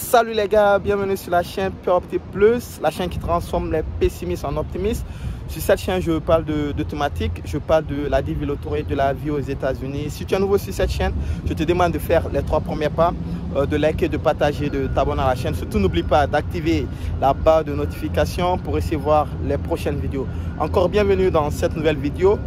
Salut les gars, bienvenue sur la chaîne Peuropté Plus, la chaîne qui transforme les pessimistes en optimistes. Sur cette chaîne, je parle de thématiques, je parle de la dévilautorée de la vie aux États-Unis. Si tu es nouveau sur cette chaîne, je te demande de faire les 3 premiers pas, de liker, de partager, de t'abonner à la chaîne. Surtout, n'oublie pas d'activer la barre de notification pour recevoir les prochaines vidéos. Encore bienvenue dans cette nouvelle vidéo.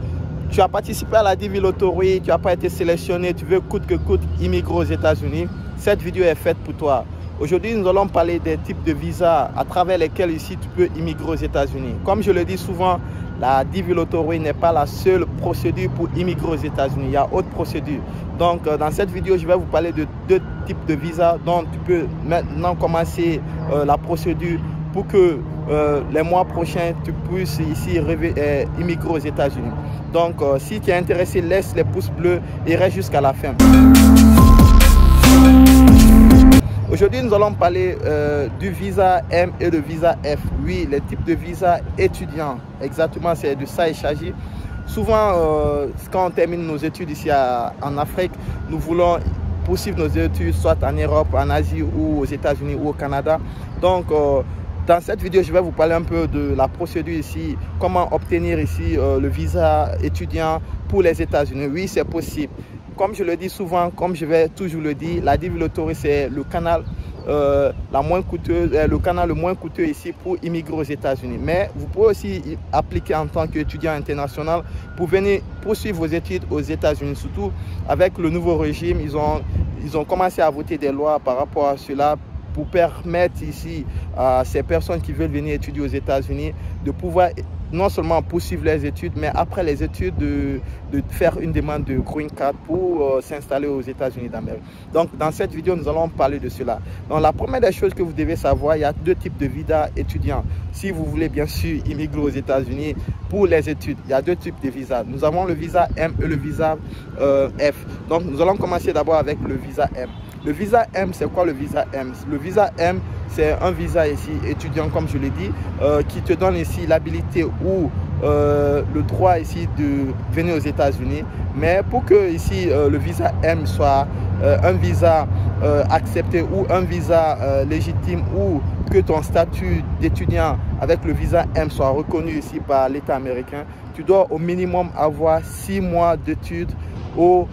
Tu as participé à la dévilautorée, tu n'as pas été sélectionné, tu veux coûte que coûte immigrer aux États-Unis. Cette vidéo est faite pour toi. Aujourd'hui, nous allons parler des types de visas à travers lesquels ici tu peux immigrer aux États-Unis. Comme je le dis souvent, la dévilautorée n'est pas la seule procédure pour immigrer aux États-Unis. Il y a autres procédures. Donc, dans cette vidéo, je vais vous parler de 2 types de visas dont tu peux maintenant commencer la procédure pour que les mois prochains, tu puisses ici immigrer aux États-Unis. Donc, si tu es intéressé, laisse les pouces bleus et reste jusqu'à la fin. Aujourd'hui, nous allons parler du visa M et le visa F. Oui, les types de visa étudiants. Exactement, c'est de ça il s'agit. Souvent, quand on termine nos études ici en Afrique, nous voulons poursuivre nos études soit en Europe, en Asie ou aux États-Unis ou au Canada. Donc, dans cette vidéo, je vais vous parler un peu de la procédure ici, comment obtenir ici le visa étudiant pour les États-Unis. Oui, c'est possible. Comme je le dis souvent, comme je vais toujours le dire, la dévilautorée, c'est le canal le moins coûteux ici pour immigrer aux États-Unis. Mais vous pouvez aussi appliquer en tant qu'étudiant international pour venir poursuivre vos études aux États-Unis. Surtout avec le nouveau régime, ils ont commencé à voter des lois par rapport à cela pour permettre ici à ces personnes qui veulent venir étudier aux États-Unis de pouvoir non seulement poursuivre les études, mais après les études de faire une demande de green card pour s'installer aux États-Unis d'Amérique. Donc, dans cette vidéo, nous allons parler de cela. Donc, la première des choses que vous devez savoir, il y a 2 types de visas étudiants. Si vous voulez bien sûr immigrer aux États-Unis pour les études, il y a 2 types de visas. Nous avons le visa M et le visa F. Donc, nous allons commencer d'abord avec le visa M. Le visa M, c'est quoi le visa M? Le visa M, c'est un visa ici étudiant, comme je l'ai dit, qui te donne ici l'habilité ou le droit ici de venir aux États-Unis. Mais pour que ici le visa M soit un visa accepté ou un visa légitime, ou que ton statut d'étudiant avec le visa M soit reconnu ici par l'État américain, tu dois au minimum avoir 6 mois d'études au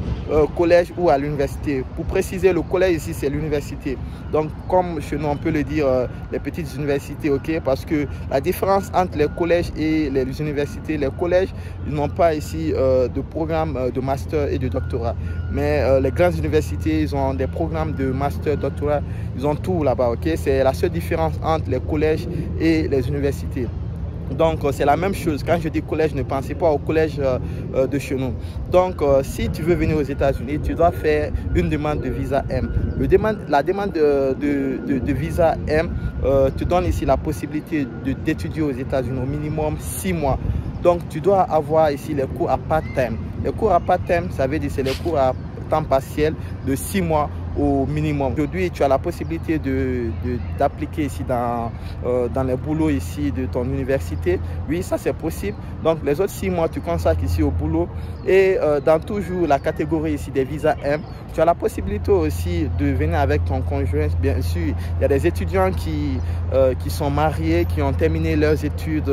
collège ou à l'université. Pour préciser, le collège ici, c'est l'université. Donc, comme chez nous, on peut le dire, les petites universités, ok? Parce que la différence entre les collèges et les universités, les collèges, ils n'ont pas ici de programme de master et de doctorat. Mais les grandes universités, ils ont des programmes de master, doctorat, ils ont tout là-bas, ok? C'est la seule différence entre les collèges et les universités. Donc, c'est la même chose. Quand je dis collège, ne pensez pas au collège de chez nous. Donc, si tu veux venir aux États-Unis, tu dois faire une demande de visa M. La demande de visa M te donne ici la possibilité d'étudier aux États-Unis au minimum 6 mois. Donc, tu dois avoir ici les cours à part-time. Les cours à part-time, ça veut dire c'est les cours à temps partiel de 6 mois au minimum. Aujourd'hui, tu as la possibilité d'appliquer ici dans les boulots ici de ton université. Oui, ça c'est possible. Donc les autres 6 mois, tu consacres ici au boulot. Et dans toujours la catégorie ici des visas M, tu as la possibilité aussi de venir avec ton conjoint. Bien sûr, il y a des étudiants qui sont mariés, qui ont terminé leurs études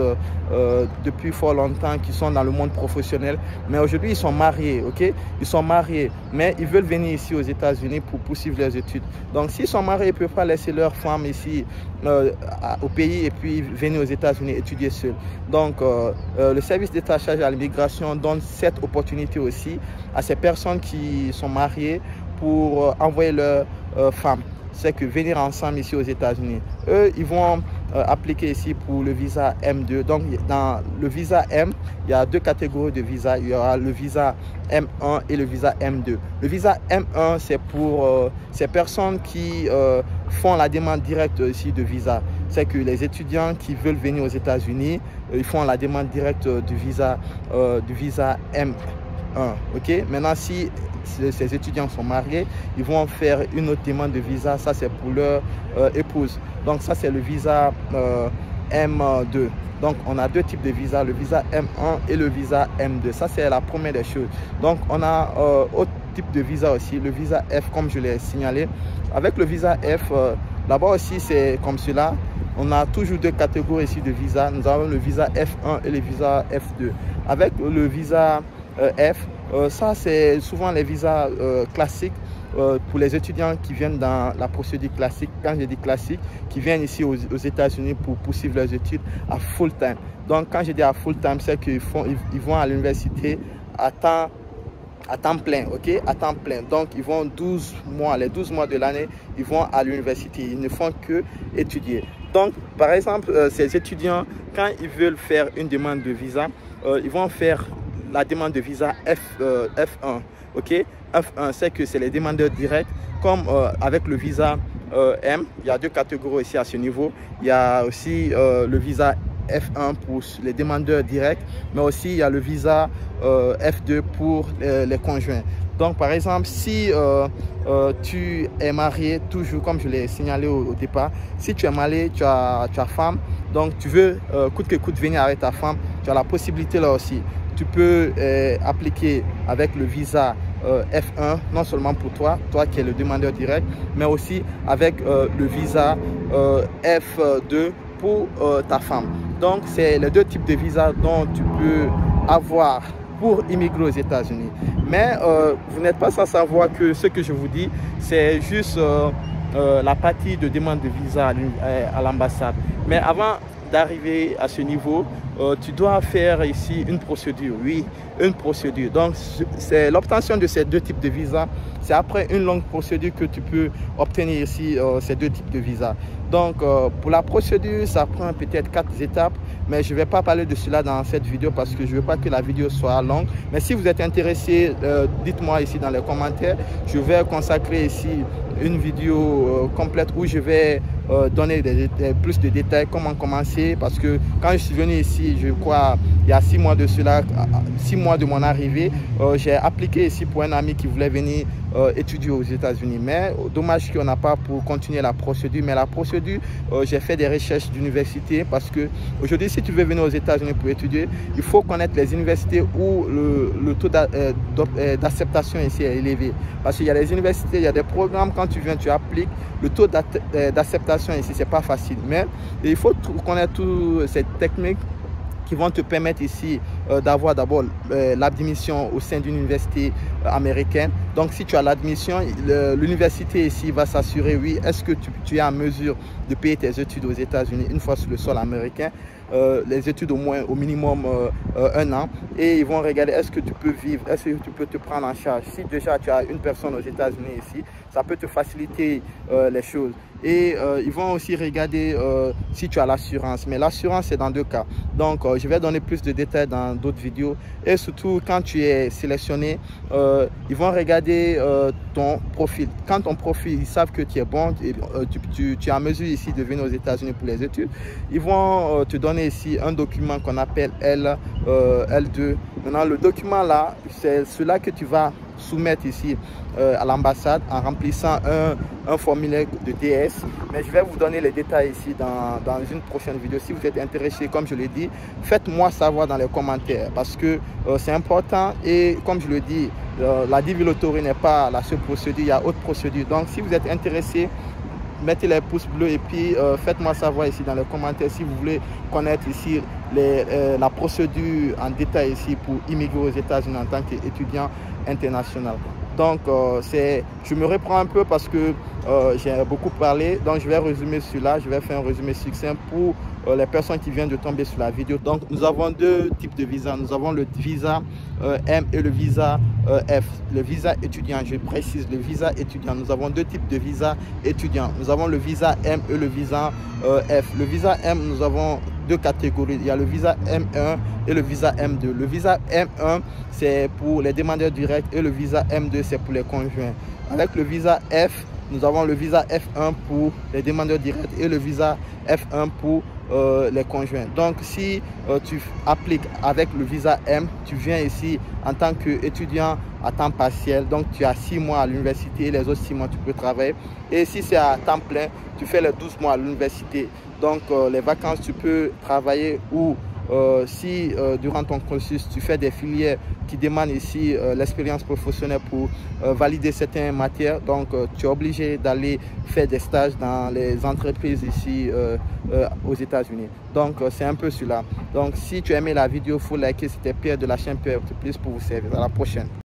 depuis fort longtemps, qui sont dans le monde professionnel. Mais aujourd'hui, ils sont mariés, ok? Ils sont mariés, mais ils veulent venir ici aux États-Unis pour poursuivre leurs études. Donc, s'ils sont mariés, ils ne peuvent pas laisser leur femme ici au pays et puis venir aux États-Unis étudier seuls. Donc, le service d'État chargé à l'immigration donne cette opportunité aussi à ces personnes qui sont mariées pour envoyer leur femme. C'est que venir ensemble ici aux États-Unis. Eux, ils vont appliquer ici pour le visa M2. Donc, dans le visa M, il y a 2 catégories de visa. Il y aura le visa M1 et le visa M2. Le visa M1, c'est pour ces personnes qui font la demande directe ici de visa. C'est que les étudiants qui veulent venir aux États-Unis, ils font la demande directe du visa M1. Ok, maintenant, si ces étudiants sont mariés, ils vont faire une autre demande de visa. Ça, c'est pour leur épouse. Donc, ça, c'est le visa M2. Donc, on a 2 types de visas, le visa M1 et le visa M2. Ça, c'est la première des choses. Donc, on a autre type de visa aussi, le visa F, comme je l'ai signalé. Avec le visa F, Là-bas aussi, c'est comme cela. On a toujours deux catégories ici de visa. Nous avons le visa F1 et le visa F2. Avec le visa F, ça c'est souvent les visas classiques pour les étudiants qui viennent dans la procédure classique. Quand je dis classique, qui viennent ici aux États-Unis pour poursuivre leurs études à full time. Donc quand je dis à full time, c'est qu'ils vont à l'université à temps plein, ok, à temps plein. Donc ils vont 12 mois, les 12 mois de l'année, ils vont à l'université. Ils ne font que étudier. Donc par exemple, ces étudiants, quand ils veulent faire une demande de visa, ils vont faire la demande de visa F1, ok. F1, c'est que c'est les demandeurs directs, comme avec le visa M. Il y a deux catégories ici à ce niveau. Il y a aussi le visa F1 pour les demandeurs directs, mais aussi il y a le visa F2 pour les conjoints. Donc par exemple, si tu es marié, toujours comme je l'ai signalé au départ, si tu es marié, tu as femme, donc tu veux coûte que coûte venir avec ta femme, tu as la possibilité là aussi. Tu peux appliquer avec le visa F1, non seulement pour toi qui es le demandeur direct, mais aussi avec le visa F2 pour ta femme. Donc, c'est les deux types de visas dont tu peux avoir pour immigrer aux États-Unis. Mais vous n'êtes pas sans savoir que ce que je vous dis, c'est juste la partie de demande de visa à l'ambassade. Mais avant d'arriver à ce niveau, tu dois faire ici une procédure, oui, une procédure. Donc, c'est l'obtention de ces deux types de visas. C'est après une longue procédure que tu peux obtenir ici ces deux types de visas. Donc, pour la procédure, ça prend peut-être 4 étapes, mais je ne vais pas parler de cela dans cette vidéo parce que je ne veux pas que la vidéo soit longue. Mais si vous êtes intéressé, dites-moi ici dans les commentaires. Je vais consacrer ici une vidéo complète où je vais donner plus de détails, comment commencer, parce que quand je suis venu ici, je crois il y a 6 mois de cela, 6 mois de mon arrivée, j'ai appliqué ici pour un ami qui voulait venir étudier aux États-Unis, mais dommage qu'on n'a pas pour continuer la procédure. Mais la procédure, j'ai fait des recherches d'université parce que aujourd'hui, si tu veux venir aux États-Unis pour étudier, il faut connaître les universités où le taux d'acceptation ici est élevé, parce qu'il y a des universités, il y a des programmes, quand tu viens, tu appliques, le taux d'acceptation ici, c'est pas facile, mais il faut connaître toutes ces techniques qui vont te permettre ici d'avoir d'abord l'admission au sein d'une université américaine. Donc si tu as l'admission, l'université ici va s'assurer, oui, est-ce que tu es en mesure de payer tes études aux États-Unis une fois sur le sol américain, les études au minimum 1 an, et ils vont regarder est-ce que tu peux vivre, est-ce que tu peux te prendre en charge. Si déjà tu as une personne aux États-Unis ici, ça peut te faciliter les choses. Et ils vont aussi regarder si tu as l'assurance, mais l'assurance c'est dans 2 cas. Donc je vais donner plus de détails dans d'autres vidéos. Et surtout quand tu es sélectionné, ils vont regarder ton profil. Quand ton profil, ils savent que tu es bon, tu es en mesure ici de venir aux États-Unis pour les études, ils vont te donner ici un document qu'on appelle L2. Maintenant le document là, c'est cela que tu vas soumettre ici à l'ambassade en remplissant un formulaire de DS. Mais je vais vous donner les détails ici dans une prochaine vidéo. Si vous êtes intéressé, comme je l'ai dit, faites-moi savoir dans les commentaires parce que c'est important. Et comme je le dis, la DV n'est pas la seule procédure, il y a autre procédure. Donc si vous êtes intéressé, mettez les pouces bleus et puis faites-moi savoir ici dans les commentaires si vous voulez connaître ici la procédure en détail ici pour immigrer aux États-Unis en tant qu'étudiant international. Donc je me reprends un peu parce que j'ai beaucoup parlé, donc je vais résumer cela, je vais faire un résumé succinct pour les personnes qui viennent de tomber sur la vidéo. Donc nous avons 2 types de visas, nous avons le visa M et le visa F, le visa étudiant, je précise, le visa étudiant. Nous avons 2 types de visa étudiants, nous avons le visa M et le visa F. Le visa M, nous avons 2 catégories, il y a le visa M1 et le visa M2. Le visa M1 c'est pour les demandeurs directs et le visa M2 c'est pour les conjoints. Avec le visa F, nous avons le visa F1 pour les demandeurs directs et le visa F1 pour les conjoints. Donc si tu appliques avec le visa M, tu viens ici en tant qu'étudiant à temps partiel, donc tu as 6 mois à l'université et les autres 6 mois tu peux travailler. Et si c'est à temps plein, tu fais les 12 mois à l'université. Donc les vacances tu peux travailler ou si durant ton cursus, tu fais des filières qui demandent ici l'expérience professionnelle pour valider certaines matières, donc tu es obligé d'aller faire des stages dans les entreprises ici aux États-Unis. Donc c'est un peu cela. Donc si tu as aimé la vidéo, il faut liker. C'était Pierre de la chaîne Pierre Plus pour vous servir. À la prochaine.